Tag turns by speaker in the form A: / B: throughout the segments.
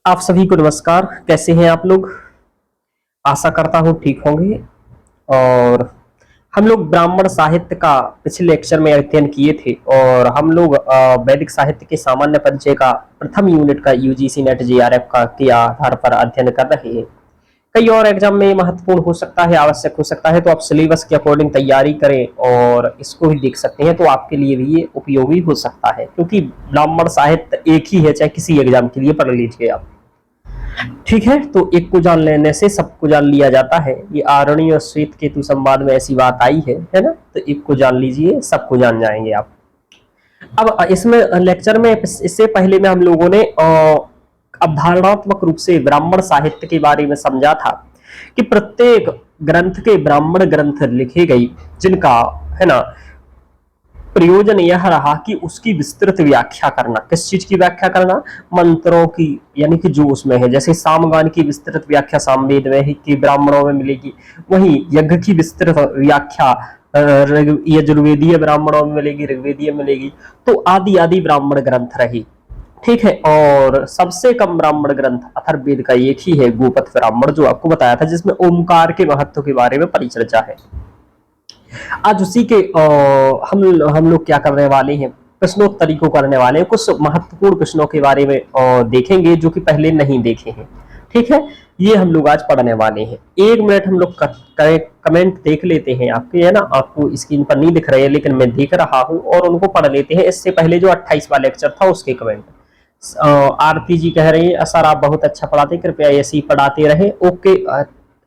A: आप सभी को नमस्कार। कैसे हैं आप लोग? आशा करता हूँ ठीक होंगे। और हम लोग ब्राह्मण साहित्य का पिछले लेक्चर में अध्ययन किए थे और हम लोग वैदिक साहित्य के सामान्य परिचय का प्रथम यूनिट का यूजीसी नेट जीआरएफ का के आधार पर अध्ययन कर रहे हैं। कई और एग्जाम में महत्वपूर्ण हो सकता है, आवश्यक हो सकता है, तो आप सिलेबस के अकॉर्डिंग तैयारी करें और इसको भी देख सकते हैं, तो आपके लिए भी ये उपयोगी हो सकता है, क्योंकि ब्राह्मण साहित्य एक ही है, चाहे किसी एग्जाम के लिए पढ़ लीजिए आप। ठीक है, तो एक को जान लेने से सबको जान लिया जाता है। ये आरण्य और श्वेत केतु संवाद में ऐसी बात आई है ना? तो एक को जान लीजिए, सबको जान जाएंगे आप। अब इसमें लेक्चर में इससे पहले में हम लोगों ने अवधारणात्मक रूप से ब्राह्मण साहित्य के बारे में समझा था कि प्रत्येक ग्रंथ के ब्राह्मण ग्रंथ लिखे गए जिनका, है ना, प्रयोजन यह रहा कि उसकी विस्तृत व्याख्या करना। किस चीज की व्याख्या करना? मंत्रों की, यानी कि जो उसमें है। जैसे सामगान की विस्तृत व्याख्या सामवेद में ही की ब्राह्मणों में मिलेगी, वहीं यज्ञ की विस्तृत व्याख्या यजुर्वेदीय ब्राह्मणों में मिलेगी, ऋग्वेदीय मिलेगी। तो आदि आदि ब्राह्मण ग्रंथ रही। ठीक है, और सबसे कम ब्राह्मण ग्रंथ अथर्ववेद का एक ही है, गोपथ ब्राह्मण, जो आपको बताया था, जिसमें ओमकार के महत्व के बारे में परिचर्चा है। आज उसी के हम लोग क्या करने वाले हैं, प्रश्नोत्तरी को करने वाले हैं। कुछ महत्वपूर्ण प्रश्नों के बारे में देखेंगे जो कि पहले नहीं देखे हैं। ठीक है, ये हम लोग आज पढ़ने वाले हैं। 1 मिनट हम लोग कमेंट देख लेते हैं आपके, है ना? आपको स्क्रीन पर नहीं दिख रहे हैं लेकिन मैं देख रहा हूं, और उनको पढ़ लेते हैं। इससे पहले जो 28वां लेक्चर था उसके कमेंट। आरती जी कह रही है, सर आप बहुत अच्छा पढ़ाते, कृपया ऐसे ही पढ़ाते रहे। ओके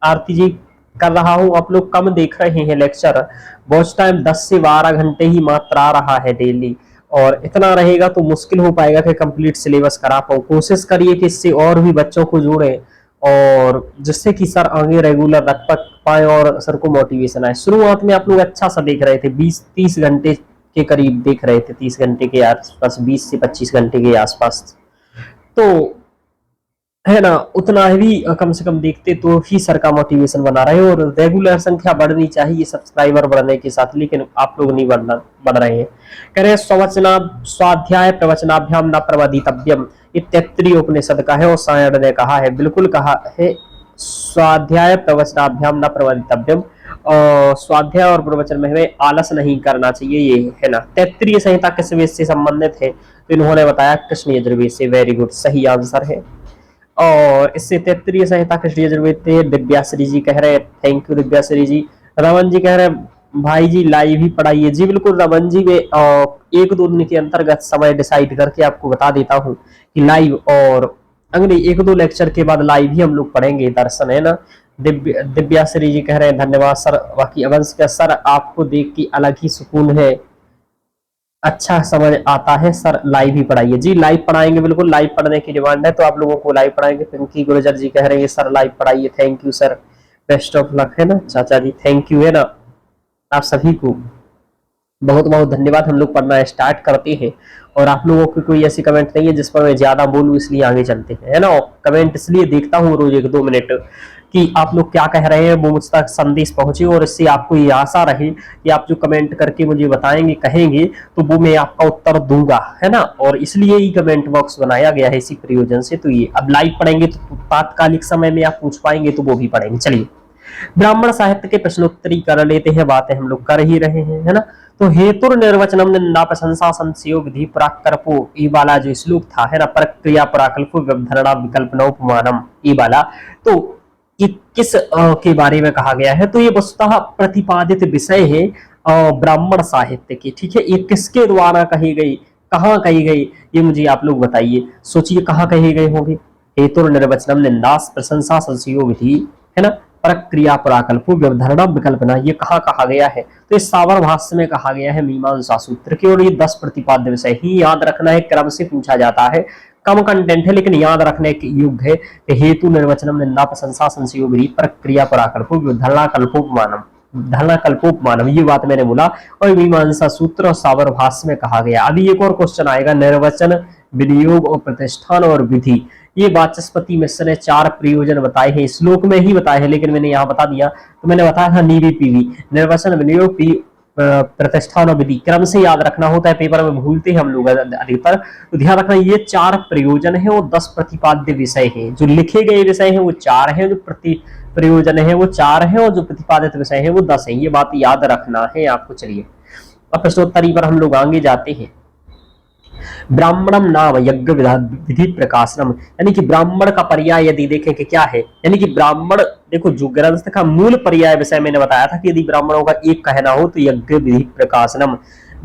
A: आरती जी, कर रहा हूं। आप लोग कम देख रहे हैं लेक्चर, वॉच टाइम 10 से 12 घंटे ही मात्र आ रहा है डेली, और इतना रहेगा तो मुश्किल हो पाएगा कि कंप्लीट सिलेबस करा पाऊं। कोशिश करिए कि इससे और भी बच्चों को जोड़े, और जिससे कि सर आगे रेगुलर रख पाए और सर को मोटिवेशन आए। शुरुआत में आप लोग अच्छा सा देख रहे थे, 20-30 घंटे के करीब देख रहे थे, 30 घंटे के आसपास, 20 से 25 घंटे के आसपास, तो है ना, उतना भी कम से कम देखते तो ही सर का मोटिवेशन बना रहे। और रेगुलर संख्या बढ़नी चाहिए सब्सक्राइबर बढ़ने के साथ, लेकिन आप लोग नहीं बढ़ रहे हैं। कह रहे हैं स्ववचना स्वाध्याय प्रवचनाभ्याम न प्रवदितव्यम, ये तैत्तिरीय उपनिषद का है और सायण ने कहा है, बिल्कुल कहा है, स्वाध्याय प्रवचनाभ्याम न प्रवदितव्यम, और स्वाध्याय और प्रवचन में हमें आलस नहीं करना चाहिए, ये है ना। तैत्तिरीय संहिता किस वेद से संबंधित है? तो इन्होंने बताया कृष्ण यजुर्वेद से। वेरी गुड, सही आंसर है। और इससे तैत्तिरीय संहिता कृष्ण यजुर्वेद थे। दिव्याश्री जी कह रहे हैं, थैंक यू दिव्याश्री जी। रमन जी कह रहे हैं, भाई जी लाइव ही पढ़ाइए। जी बिल्कुल रमन जी, में 1-2 दिन के अंतर्गत समय डिसाइड करके आपको बता देता हूँ कि लाइव, और अगले 1-2 लेक्चर के बाद लाइव ही हम लोग पढ़ेंगे दर्शन, है ना। दिव्याश्री जी कह रहे हैं धन्यवाद सर। बाकी अवंश का सर, आपको देख के अलग ही सुकून है, अच्छा समझ आता है सर, लाइव ही पढ़ाइए। जी लाइव पढ़ाएंगे, बिल्कुल लाइव पढ़ने की डिमांड है, तो आप लोगों को लाइव पढ़ाएंगे। पिंकी गुर्जर जी कह रहे हैं सर लाइव पढ़ाइए, thank you sir, best of luck, है ना। चाचा जी थैंक यू, है ना। आप सभी को बहुत बहुत धन्यवाद। हम लोग पढ़ना स्टार्ट करते हैं, और आप लोगों की कोई ऐसी कमेंट नहीं है जिस पर मैं ज्यादा बोलूं, इसलिए आगे चलते हैं, है ना। कमेंट इसलिए देखता हूँ रोज 1-2 मिनट कि आप लोग क्या कह रहे हैं, वो मुझ तक संदेश पहुंचे, और इससे आपको ये आशा रहे कि आप जो कमेंट करके मुझे बताएंगे, कहेंगे, तो वो मैं आपका उत्तर दूंगा, है ना। और इसलिए ही कमेंट बॉक्स बनाया गया है, इसी प्रयोजन से। तो ये अब लाइव पढ़ेंगे तो तात्कालिक समय में आप पूछ पाएंगे, तो वो भी पढ़ेंगे। चलिए, ब्राह्मण साहित्य के प्रश्नोत्तरी कर लेते हैं, बातें हम लोग कर ही रहे हैं, है ना। तो हेतु निर्वचनम निंदा प्रशंसा संशयो विधि पराकल्पो, ये वाला जो श्लोक था, है ना, प्रक्रिया पराकल्पो व्यवधारणा विकल्पनोपमानम, ये वाला, तो ये किस के बारे में कहा गया है? तो ये वस्तुतः प्रतिपादित विषय है ब्राह्मण साहित्य की। ठीक है, ये किसके द्वारा कही गई, कहाँ कही गई, ये मुझे आप लोग बताइए। सोचिए कहाँ कही गई होगी। हेतु निर्वचनम निंदास प्रशंसा संशयो विधि, है ना, प्रक्रिया पराकल्पो व्यवधारणा विकल्पना, ये कहाँ कहा गया है? तो इस सावर भाष्य में कहा गया है मीमांसा सूत्र की। और ये 10 प्रतिपाद्य विषय ही याद रखना है, क्रम से पूछा जाता है, कम कंटेंट है लेकिन याद रखने के योग्य है कि हेतु निर्वचनम निंदा प्रशंसा संशयो विधि प्रक्रिया पराकल्पो व्यवधारणा कल्पोपमानम, धरना कल्पोपमानम, ये बात मैंने बोला। और मीमांसा सूत्र और सावर भाष्य में कहा गया। अभी एक और क्वेश्चन आएगा, निर्वचन, विनियोग और प्रतिष्ठान और विधि, ये वाचस्पति मिश्र ने 4 प्रयोजन बताए हैं, श्लोक में ही बताए हैं, लेकिन मैंने यहाँ बता दिया। तो मैंने बताया था नीवी पीवी, निर्वचन, विनियोग, प्रतिष्ठान और विधि क्रम से याद रखना होता है, पेपर में भूलते हैं हम लोग अधिकतर। तो ध्यान रखना ये 4 प्रयोजन है और 10 प्रतिपाद्य विषय हैं। जो लिखे गए विषय हैं वो 4 हैं, जो प्रयोजन है वो 4 हैं और जो प्रतिपादित विषय है वो 10 हैं। ये बात याद रखना है आपको। चलिए अब प्रश्नोत्तरी पर हम लोग आगे जाते हैं। ब्राह्मणम नाम यज्ञ विधि प्रकाशनम, यानी कि ब्राह्मण का पर्याय यदि देखें कि क्या है, यानी कि ब्राह्मण, देखो जो ग्रंथ का मूल पर्याय विषय मैंने बताया था कि यदि ब्राह्मणों का एक कहना हो तो यज्ञ विधि प्रकाशनम,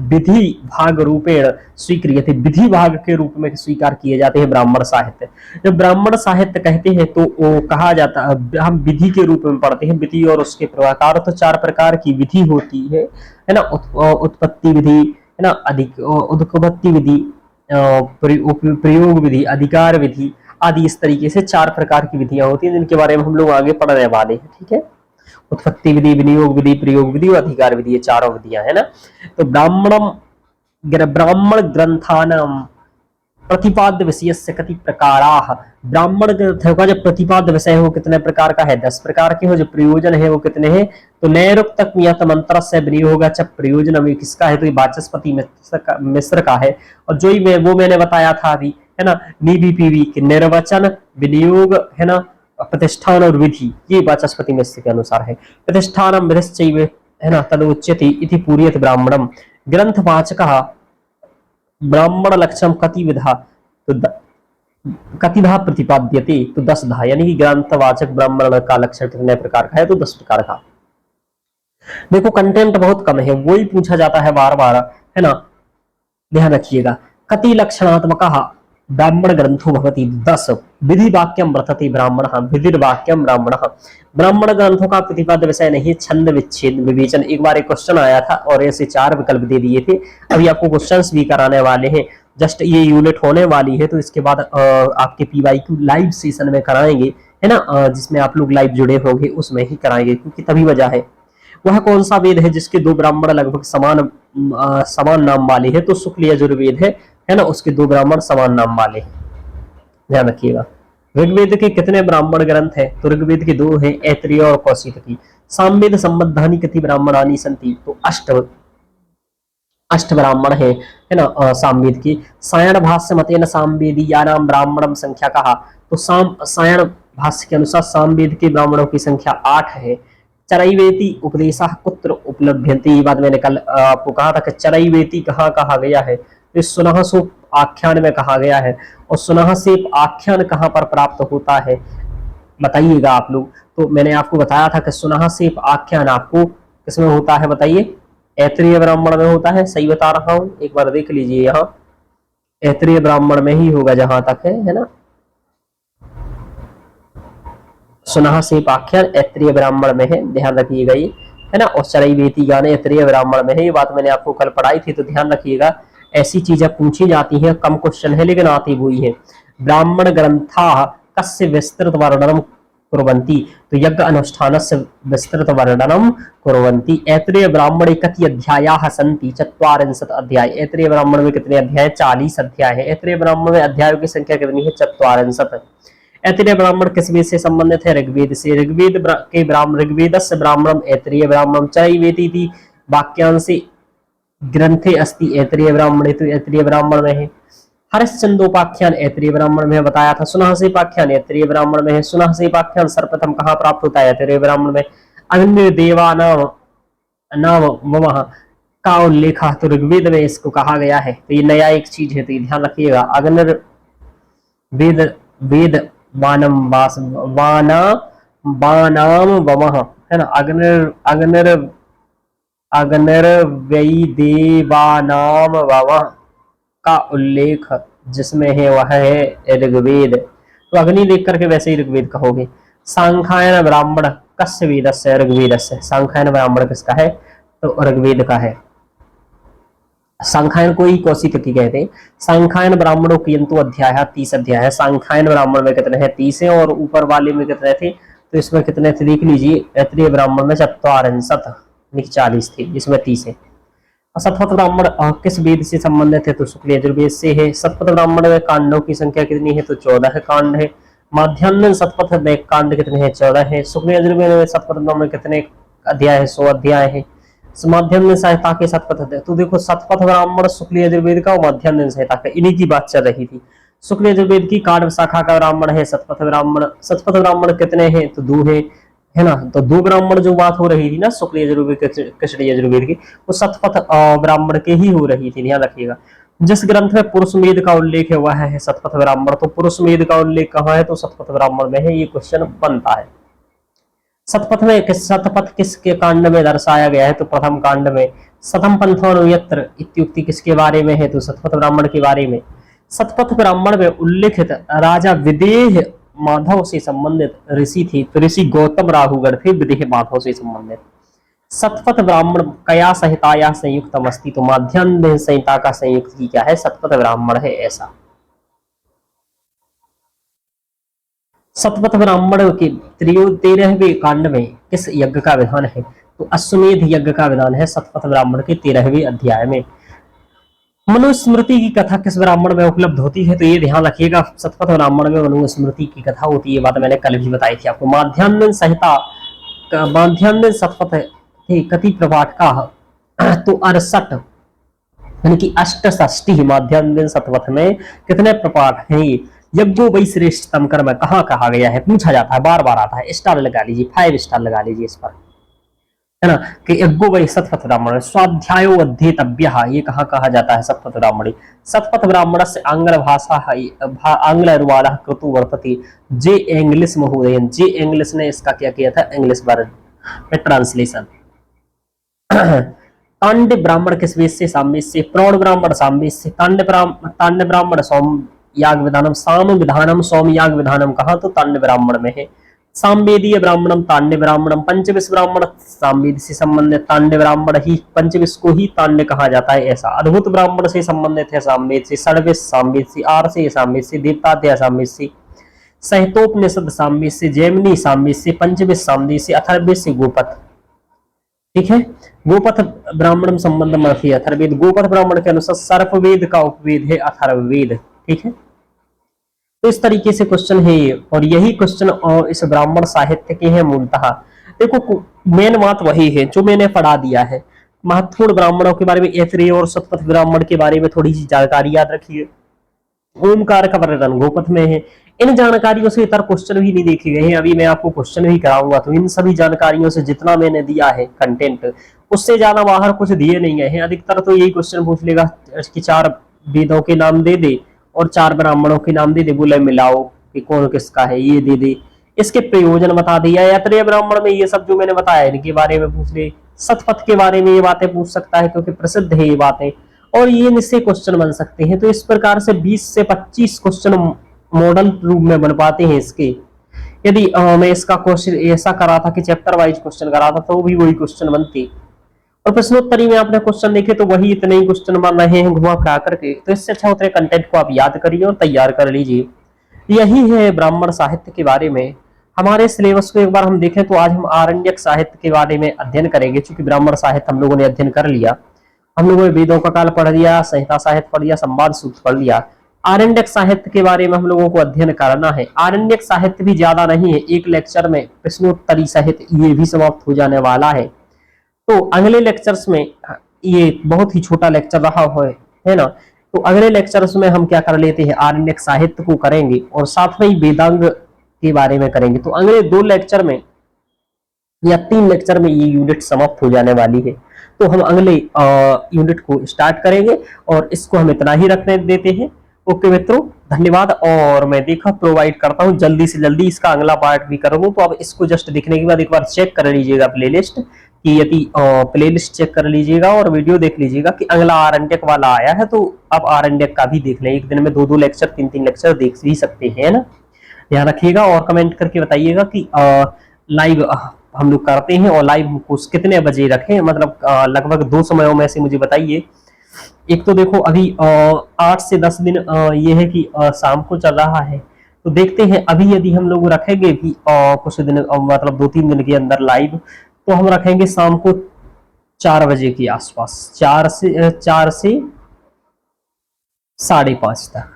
A: विधि भाग रूपेण स्वीक्रिय थे, विधि भाग के रूप में स्वीकार किए जाते हैं ब्राह्मण साहित्य। जब ब्राह्मण साहित्य कहते हैं तो वो कहा जाता, हम विधि के रूप में पढ़ते हैं। विधि और उसके प्रकार, तो 4 प्रकार की विधि होती है ना। उत्पत्ति विधि है ना, अधिक उद्पत्ति विधि, प्रयोग विधि, अधिकार विधि आदि, इस तरीके से 4 प्रकार की विधियां होती हैं जिनके बारे में हम लोग आगे पढ़ने वाले हैं। ठीक है, उत्पत्ति विधि, विनियोग विधि, प्रयोग विधि और अधिकार विधि, ये 4 विधियां है ना। तो ब्राह्मण ग्रंथानाम प्रतिपाद्य विषय से कति प्रकाराः, ब्राह्मण ग्रंथों का जो प्रतिपाद्य विषय है वो कितने प्रकार का है, 10 प्रकार के हो। जो प्रयोजन है वो कितने हैं, तो नैरुक्तक मंत्र से विनियोग च प्रयोजन अभी किसका है, तो ये वाचस्पति मिश्र का है। और जो ही वो मैंने बताया था अभी है ना, नीबीपीवी के निर्वचन, विनियोग है ना, प्रतिष्ठान और विधि, ये वाचस्पति मिश्र के अनुसार है। प्रतिष्ठानम विधिश्चैव है ना तदुच्यते इति पूर्यत ब्राह्मणम ग्रंथवाचकः ब्राह्मण लक्षण कतिविधा, तो कतिधा प्रतिपाद्यते, तो 10 धा, यानी कि ग्रंथवाचक ब्राह्मण का लक्षण कितने प्रकार का है, तो 10 प्रकार का। देखो कंटेंट बहुत कम है, वही पूछा जाता है बार बार है ना, ध्यान रखिएगा। कति लक्षणात्मक ब्राह्मण ग्रंथो भवति 10 विधि वाक्यम वर्तते ब्राह्मणः विधि वाक्यम ब्राह्मणः, ब्राह्मण ग्रंथों का प्रतिपाद्य विषय नहीं, छंद विच्छेद विवेचन। एक बार एक क्वेश्चन आया था और ऐसे 4 विकल्प दे दिए थे। अभी आपको क्वेश्चंस भी कराने वाले हैं, जस्ट ये यूनिट होने वाली है, तो इसके बाद आपके PYQ लाइव सेशन में कराएंगे है ना, जिसमें आप लोग लाइव जुड़े होंगे उसमें ही कराएंगे, क्योंकि तभी वजह है। वह कौन सा वेद है जिसके 2 ब्राह्मण लगभग समान नाम वाले हैं, तो शुक्ल यजुर्वेद है ना, उसके 2 ब्राह्मण समान नाम वाले हैं, ध्यान रखिएगा। ऋग्वेद के कितने ब्राह्मण ग्रंथ है, तो ऋग्वेद के 2 हैं, ऐत्रेय और कौशिकी। सामवेद संबद्धानि कति ब्राह्मणानि सन्ति, तो 8 ब्राह्मण है ना सामवेद की। सायण भाष्य मतेन सामवेदीयानाम ब्राह्मणम संख्या कहा, तो सायण भाष्य के अनुसार सामवेद के ब्राह्मणों की संख्या 8 है। चरैवेति उपदेशः कुत्र उपलभ्यन्ते, ये बात मैंने कल आपको कहा था कि चरैवेति कहाँ कहा गया है, तो सुनहसोप आख्यान में कहा गया है। और सुनहसेप आख्यान कहाँ पर प्राप्त होता है बताइएगा आप लोग, तो मैंने आपको बताया था कि सुनहसेप आख्यान आपको किसमें होता है बताइए, ऐत्रेय ब्राह्मण में होता है। सही बता रहा हूं, एक बार देख लीजिए, यहाँ ऐत्रेय ब्राह्मण में ही होगा जहां तक है ना। सुनहसेप आख्यान ऐत्रेय ब्राह्मण में है, ध्यान रखिएगा ये है ना। और चरैवेति गाने ऐत्रेय ब्राह्मण में है, ये बात मैंने आपको कल पढ़ाई थी, तो ध्यान रखिएगा। ऐसी चीजें पूछी जाती हैं, कम क्वेश्चन है लेकिन आती हुई है। ब्राह्मण ग्रंथा कस्य विस्तृत वर्णनम कुर्वन्ति, तो यज्ञ अनुष्ठानस्य विस्तृत वर्णनम कुर्वन्ति। ऐत्रेय ब्राह्मणे कति अध्यायाः सन्ति, 44 अध्याय। ऐत्रेय ब्राह्मण में कितने अध्याय, 40 अध्याय है। ऐत्रेय ब्राह्मण में अध्यायों की संख्या कितनी है, 44। ऐत्रेय ब्राह्मण किस वेद से संबंधित है, ऋग्वेद से। ऋग्वेदस्य ब्राह्मणम ऐत्रेय ब्राह्मणम चरैवेति वाक्यांशे ग्रंथे अस्ति ऐत्रेय ब्राह्मणे, तो ऐत्रेय ब्राह्मण में है। हरिश्चंदोपाख्यान ऐत्रेय ब्राह्मण में बताया था। सुनहसेपाख्यान ऐत्रेय ब्राह्मण में है। सुनहसेपाख्यान सर्वप्रथम कहाँ प्राप्त होता है, ऐत्रेय ब्राह्मण में। अग्निर्देवानाम नाम वमः का उल्लेख तो ऋग्वेद में इसको कहा गया है, तो ये नया एक चीज है, तो ध्यान रखिएगा। अग्निर वेद वानम वानाम वमः है ना, अग्निर्वैदेवानाम वमः का उल्लेख जिसमें है वह है ऋग्वेद, तो अग्नि देख करके वैसे ही ऋग्वेद कहोगे। सांख्यायन ब्राह्मण कस्य वेदस्य, ऋग्वेदस्य। सांख्यायन ब्राह्मण किसका है, तो ऋग्वेद का है। सांख्यायन को ही कौशिकी कहते हैं। सांख्यायन ब्राह्मणों की अंतु अध्याय 30 अध्याय है। सांख्यायन ब्राह्मण में कितने हैं, 30 है। और ऊपर वाले में कितने थे, तो इसमें कितने थे देख लीजिए। ऐत्रेय ब्राह्मण में 40 थे, जिसमें 30 है। शतपथ ब्राह्मण किस वेद से संबंधित है, तो शुक्ल यजुर्वेद से है। शतपथ ब्राह्मण में कांडों की संख्या कितनी है, तो 14 कांड है। माध्यान्ह शतपथ में कांड कितने हैं, 14 है। शुक्ल यजुर्वेद में शतपथ ब्राह्मण कितने अध्याय है, 100 अध्याय है। माध्यान्ह संहिता के शतपथ थे। तो देखो शतपथ ब्राह्मण शुक्ल यजुर्वेद का और माध्यान्ह संहिता का, इन्हीं की बात चल रही थी। शुक्ल यजुर्वेद की काव्य शाखा का ब्राह्मण है शतपथ ब्राह्मण। शतपथ ब्राह्मण कितने हैं? तो दो हैं, है ना। तो दो ब्राह्मण जो बात हो रही थी ना शुक्ल यजुर्वेद कृष्ण यजुर्वेद की, वो शतपथ ब्राह्मण के ही हो रही थी, ध्यान रखिएगा। जिस ग्रंथ में पुरुषमेध का उल्लेख है वह है शतपथ ब्राह्मण। तो पुरुषमेध का उल्लेख कहाँ है? तो शतपथ ब्राह्मण में है, ये क्वेश्चन बनता है। शतपथ किसके कांड में दर्शाया गया है? तो प्रथम कांड में। शतम पंथोऽनुयत्र इत्युक्ति किसके बारे में है? तो शतपथ ब्राह्मण के बारे में। शतपथ ब्राह्मण में उल्लिखित राजा विदेह माधव से संबंधित ऋषि थे, तो ऋषि गौतम राहुगढ़ थे विदेह माधव से संबंधित। शतपथ ब्राह्मण कया संहिताया संयुक्तम अस्ति? तो माध्यान्ह संहिता का संयुक्त की क्या है? शतपथ ब्राह्मण है, ऐसा। शतपथ ब्राह्मण के 13वें कांड में किस यज्ञ का विधान है? तो अश्वमेध यज्ञ का विधान है शतपथ ब्राह्मण के 13वें अध्याय में। मनुस्मृति की कथा किस ब्राह्मण में उपलब्ध होती है? तो ये ध्यान रखिएगा, शतपथ ब्राह्मण में मनुस्मृति की कथा होती है, ये बात मैंने कल भी बताई थी आपको। माध्यान्ह संहिता माध्यान्ह शतपथ के कति प्रपाठ का? तो 68, यानी कि अष्टषष्टि माध्यान्ह शतपथ में कितने प्रपाठ हैं? यज्ञो वै श्रेष्ठतम कर्म कहाँ कहा गया है? पूछा जाता है, बार बार आता है, स्टार लगा लीजिए, 5 स्टार लगा लीजिए इस पर, है ना। कि यज्ञो वै शतपथ ब्राह्मण स्वाध्यायो अध्येतव्य, ये कहाँ कहा जाता है? शतपथ ब्राह्मणे। शतपथ ब्राह्मण से आंग्ल भाषा आंग्ल अनुवाद कृतु वर्तते जे इंग्लिश महोदयन। जे इंग्लिश ने इसका क्या किया था? इंग्लिश वर्ड में ट्रांसलेशन। तांड ब्राह्मण किस वेद से? सामवेद से। प्रौढ़ ब्राह्मण सामवेद से। तांड ब्राह्मण सोम याग विधानम साम विधानम सोम याग विधानम कहा? तो तांड ब्राह्मण में है। सामवेदीय ब्राह्मणम तांड ब्राह्मणम। पंचविश ब्राह्मण सामवेद से संबंधित, तांड ब्राह्मण ही पंचविश को ही तांड कहा जाता है, ऐसा। अद्भुत ब्राह्मण से संबंधित है सामवेद से। षड्विश सामवेद से। आरसे सामवेद से। देवताद्या सामवेद से। सहितोपनिषद सामवेद से। जैमिनी सामवेद से। पंचविश सामवेद से। अथर्ववेद से। गोपथ, ठीक है। गोपथ ब्राह्मण संबंध अथर्ववेद। गोपथ ब्राह्मण के अनुसार सर्पवेद का उपवेद है अथर्ववेद, ठीक है। तो इस तरीके से क्वेश्चन है ये, और यही क्वेश्चन इस ब्राह्मण साहित्य के हैं मूलतः। देखो मेन बात वही है जो मैंने पढ़ा दिया है। महत्वपूर्ण ब्राह्मणों के बारे में ऐत्रेय और शतपथ ब्राह्मण के बारे में थोड़ी सी जानकारी याद रखिए। ओमकार का वर्णन गोपथ में है। इन जानकारियों से इतर क्वेश्चन भी नहीं देखे गए हैं, अभी मैं आपको क्वेश्चन भी कराऊंगा। तो इन सभी जानकारियों से जितना मैंने दिया है कंटेंट, उससे ज्यादा बाहर कुछ दिए नहीं गए हैं। अधिकतर तो यही क्वेश्चन पूछ लेगा कि 4 वेदों के नाम दे दे और 4 ब्राह्मणों के नाम दे दे, बोले मिलाओ कि कौन किसका है, ये दे दे, इसके प्रयोजन बता दिया। यात्रेय ब्राह्मण में ये सब जो मैंने बताया इनके बारे में पूछ ले। शतपथ के बारे में ये बातें पूछ सकता है क्योंकि प्रसिद्ध है ये बातें, और ये इससे क्वेश्चन बन सकते हैं। तो इस प्रकार से 20 से 25 क्वेश्चन मॉडल रूप में बन पाते हैं इसके। यदि मैं इसका क्वेश्चन ऐसा करा था कि चैप्टर वाइज क्वेश्चन करा था तो भी वही क्वेश्चन बनते, और प्रश्नोत्तरी में आपने क्वेश्चन देखे तो वही इतने ही क्वेश्चन बन रहे हैं घुमा फिरा करके। तो इससे अच्छा उतरे कंटेंट को आप याद करिए और तैयार कर लीजिए। यही है ब्राह्मण साहित्य के बारे में। हमारे सिलेबस को एक बार हम देखें तो आज हम आरण्यक साहित्य के बारे में अध्ययन करेंगे। चूंकि ब्राह्मण साहित्य हम लोगों ने अध्ययन कर लिया, हम लोगों ने वेदों का काल पढ़ लिया, संहिता साहित्य पढ़ लिया, संवाद सूत्र पढ़ लिया। आरण्यक साहित्य के बारे में हम लोगों को अध्ययन करना है। आरण्यक साहित्य भी ज्यादा नहीं है, एक लेक्चर में प्रश्नोत्तरी सहित ये भी समाप्त हो जाने वाला है। तो अगले लेक्चर्स में, ये बहुत ही छोटा लेक्चर रहा है ना, तो अगले लेक्चर्स में हम क्या कर लेते हैं, आरण्यक साहित्य को करेंगे और साथ में ही वेदांग के बारे में करेंगे। तो अगले 2 लेक्चर में या 3 लेक्चर में ये यूनिट समाप्त हो जाने वाली है। तो हम अगले यूनिट को स्टार्ट करेंगे और इसको हम इतना ही रखने देते हैं। ओके मित्रों, धन्यवाद। और मैं देखा प्रोवाइड करता हूँ जल्दी से जल्दी इसका अगला पार्ट भी करूंगा। तो अब इसको जस्ट देखने के बाद एक बार चेक कर लीजिएगा प्लेलिस्ट कि यदि प्लेलिस्ट चेक कर लीजिएगा और वीडियो देख लीजिएगा कि अगला आरण्यक वाला आया है, तो अब आरण्यक का भी देख लें। एक दिन में 2-2 लेक्चर 3-3 लेक्चर देख भी सकते हैं ना। ध्यान रखिएगा और कमेंट करके बताइएगा कि लाइव हम लोग करते हैं और लाइव कितने बजे रखें, मतलब लगभग 2 समयों में से मुझे बताइए। एक तो देखो अभी 8 से 10 दिन ये है कि शाम को चल रहा है, तो देखते हैं अभी यदि हम लोग रखेंगे भी कुछ दिन मतलब 2-3 दिन के अंदर लाइव, तो हम रखेंगे शाम को 4 बजे के आसपास, 4 से 5:30 तक।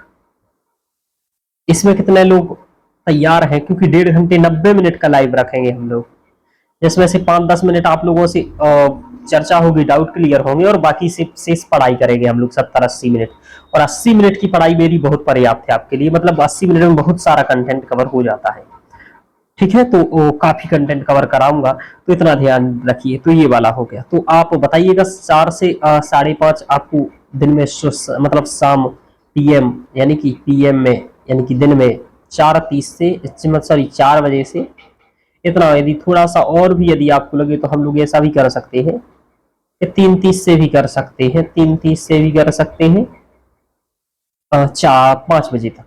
A: इसमें कितने लोग तैयार हैं, क्योंकि 1.5 घंटे 90 मिनट का लाइव रखेंगे हम लोग, जिसमें से 5-10 मिनट आप लोगों से चर्चा होगी, डाउट क्लियर होंगे और बाकी से शेष पढ़ाई करेंगे हम लोग 70-80 मिनट। और 80 मिनट की पढ़ाई मेरी बहुत पर्याप्त है आपके लिए, मतलब 80 मिनट में बहुत सारा कंटेंट कवर हो जाता है। ठीक है, तो काफी कंटेंट कवर कराऊंगा, तो इतना ध्यान रखिए। तो ये वाला हो गया। तो आप बताइएगा 4 से 5:30 आपको दिन में मतलब शाम पीएम यानी कि पीएम में यानी कि दिन में 4:30 से सॉरी 4 बजे से इतना, यदि थोड़ा सा और भी यदि आपको लगे तो हम लोग ऐसा भी कर सकते हैं कि 3:30 से भी कर सकते हैं, 3:30 से भी कर सकते हैं 5 बजे तक।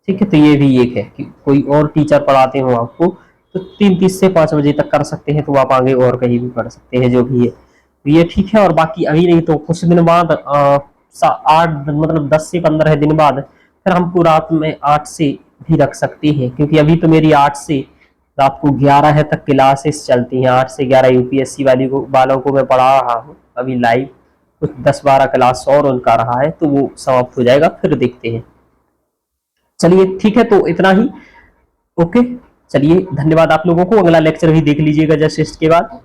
A: ठीक है, तो ये भी एक है कि कोई और टीचर पढ़ाते हो आपको तो 3:30 से 5 बजे तक कर सकते हैं, तो आप आगे और कहीं भी पढ़ सकते हैं, जो भी है तो ये ठीक है। और बाकी अभी नहीं तो कुछ दिन बाद 8 मतलब 10 से 15 दिन बाद फिर हमको रात में 8 से भी रख सकते हैं, क्योंकि अभी तो मेरी 8 से रात को 11 तक क्लासेस चलती हैं। 8 से 11 यूपीएससी वालों को मैं पढ़ा रहा हूँ अभी लाइव। कुछ 10-12 क्लास और उनका रहा है, तो वो समाप्त हो जाएगा, फिर देखते हैं। चलिए ठीक है, तो इतना ही। ओके, चलिए धन्यवाद आप लोगों को। अगला लेक्चर भी देख लीजिएगा जस्ट इसके बाद।